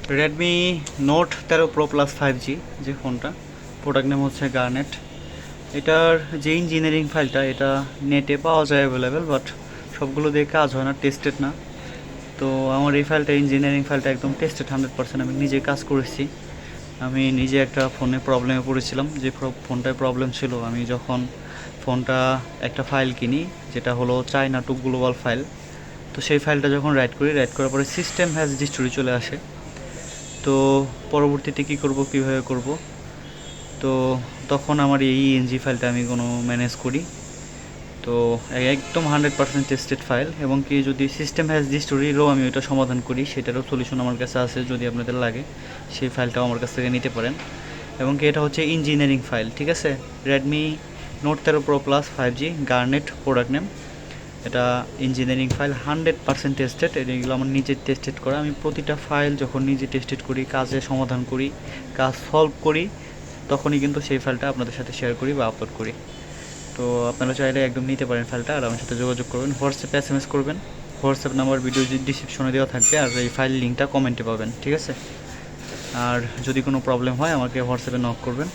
Redmi note 13 pro plus 5G যে ফোনটা, product name হচ্ছে গার্নেট। এটার যে ইঞ্জিনিয়ারিং ফাইলটা এটা নেটে পাওয়া যায় অ্যাভেলেবেল, বাট সবগুলো দিয়ে কাজ হয় না, টেস্টেড না। তো আমার এই ফাইলটা, ইঞ্জিনিয়ারিং ফাইলটা একদম টেস্টেড 100%। আমি নিজে কাজ করেছি। আমি নিজে একটা ফোনে প্রবলেমে পড়েছিলাম, যে ফোনটায় প্রবলেম ছিল। আমি যখন ফোনটা একটা ফাইল কিনি, যেটা হলো চায়না টু গ্লোবাল ফাইল, তো সেই ফাইলটা যখন রাইট করার পরে সিস্টেম হ্যাজ হিস্টোরি চলে আসে। তো পরবর্তীতে কী করব, কীভাবে করব, তো তখন আমার এই ইএনজি ফাইলটা আমি কোনো ম্যানেজ করি। তো একদম 100% টেস্টেড ফাইল, এবং কি যদি সিস্টেম হ্যাজ হিস্টোরিরও আমি ওইটা সমাধান করি, সেটারও সলিউশন আমার কাছে আছে। যদি আপনাদের লাগে সেই ফাইলটাও আমার কাছ থেকে নিতে পারেন। এবং কি এটা হচ্ছে ইঞ্জিনিয়ারিং ফাইল, ঠিক আছে। Redmi note 13 pro plus 5G garnet product name. এটা ইঞ্জিনিয়ারিং ফাইল, 100% টেস্টেড। এগুলো আমার নিজে টেস্টেড করা। আমি প্রতিটা ফাইল যখন নিজে টেস্টেড করি, কাজে সমাধান করি, কাজ সলভ করি, তখনই কিন্তু সেই ফাইলটা আপনাদের সাথে শেয়ার করি বা আপলোড করি। তো আপনারা চাইলে একদম নিতে পারেন ফাইলটা, আর আমার সাথে যোগাযোগ করবেন। হোয়াটসঅ্যাপে SMS করবেন। হোয়াটসঅ্যাপ নাম্বার ভিডিও ডিসক্রিপশনে দেওয়া থাকবে, আর এই ফাইল লিঙ্কটা কমেন্টে পাবেন, ঠিক আছে। আর যদি কোনো প্রবলেম হয় আমাকে হোয়াটসঅ্যাপে নক করবেন।